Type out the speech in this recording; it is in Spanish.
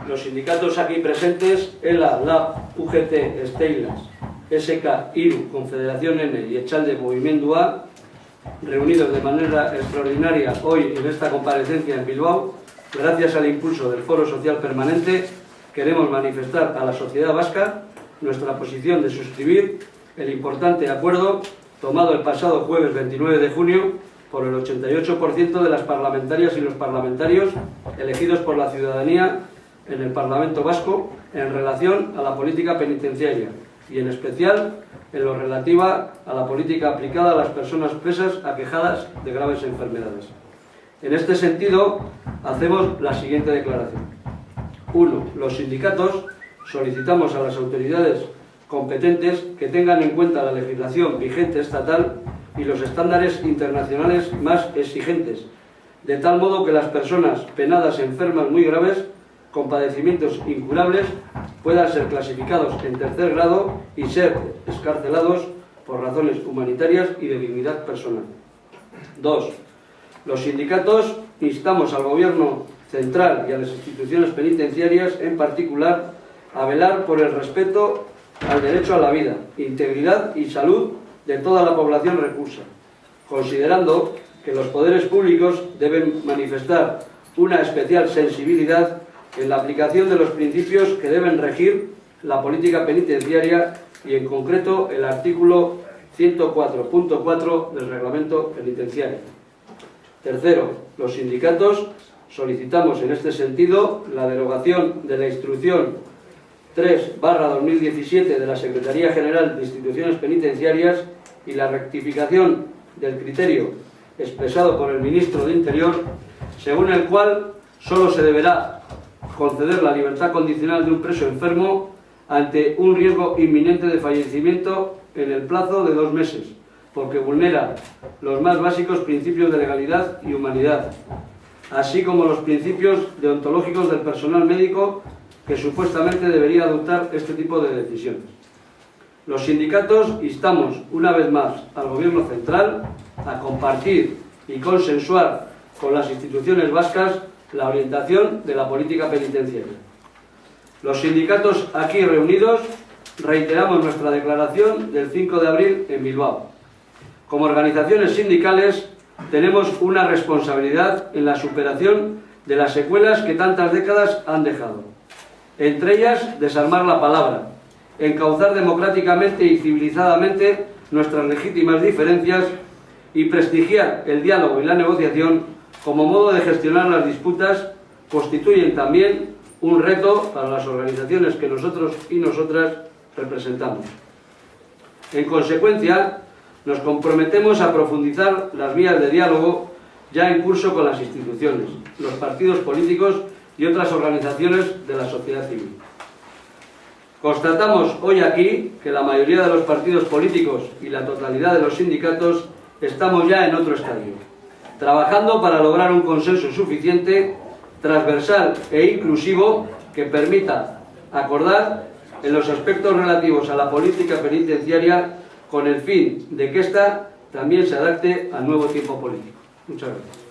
Los sindicatos aquí presentes, ELA, LAB, UGT, Steilas, SK, IRU, Confederación N y Echalde Movimiento A, reunidos de manera extraordinaria hoy en esta comparecencia en Bilbao, gracias al impulso del Foro Social Permanente, queremos manifestar a la sociedad vasca nuestra posición de suscribir el importante acuerdo tomado el pasado jueves 29 de junio por el 88% de las parlamentarias y los parlamentarios elegidos por la ciudadanía en el Parlamento Vasco en relación a la política penitenciaria y en especial en lo relativa a la política aplicada a las personas presas aquejadas de graves enfermedades. En este sentido, hacemos la siguiente declaración. 1. Los sindicatos solicitamos a las autoridades competentes que tengan en cuenta la legislación vigente estatal y los estándares internacionales más exigentes, de tal modo que las personas penadas enfermas muy graves con padecimientos incurables puedan ser clasificados en tercer grado y ser excarcelados por razones humanitarias y de dignidad personal. 2. Los sindicatos instamos al Gobierno central y a las instituciones penitenciarias en particular a velar por el respeto al derecho a la vida, integridad y salud de toda la población reclusa, considerando que los poderes públicos deben manifestar una especial sensibilidad en la aplicación de los principios que deben regir la política penitenciaria y en concreto el artículo 104.4 del Reglamento Penitenciario. Tercero, los sindicatos solicitamos en este sentido la derogación de la Instrucción 3/2017 de la Secretaría General de Instituciones Penitenciarias y la rectificación del criterio expresado por el Ministro de Interior, según el cual solo se deberá conceder la libertad condicional de un preso enfermo ante un riesgo inminente de fallecimiento en el plazo de 2 meses, porque vulnera los más básicos principios de legalidad y humanidad, así como los principios deontológicos del personal médico que supuestamente debería adoptar este tipo de decisiones. Los sindicatos instamos una vez más al Gobierno central a compartir y consensuar con las instituciones vascas la orientación de la política penitenciaria. Los sindicatos aquí reunidos reiteramos nuestra declaración del 5 de abril en Bilbao. Como organizaciones sindicales tenemos una responsabilidad en la superación de las secuelas que tantas décadas han dejado. Entre ellas, desarmar la palabra, encauzar democráticamente y civilizadamente nuestras legítimas diferencias y prestigiar el diálogo y la negociación como modo de gestionar las disputas constituyen también un reto para las organizaciones que nosotros y nosotras representamos. En consecuencia, nos comprometemos a profundizar las vías de diálogo ya en curso con las instituciones, los partidos políticos y otras organizaciones de la sociedad civil. Constatamos hoy aquí que la mayoría de los partidos políticos y la totalidad de los sindicatos estamos ya en otro estadio, trabajando para lograr un consenso suficiente, transversal e inclusivo que permita acordar en los aspectos relativos a la política penitenciaria con el fin de que ésta también se adapte al nuevo tiempo político. Muchas gracias.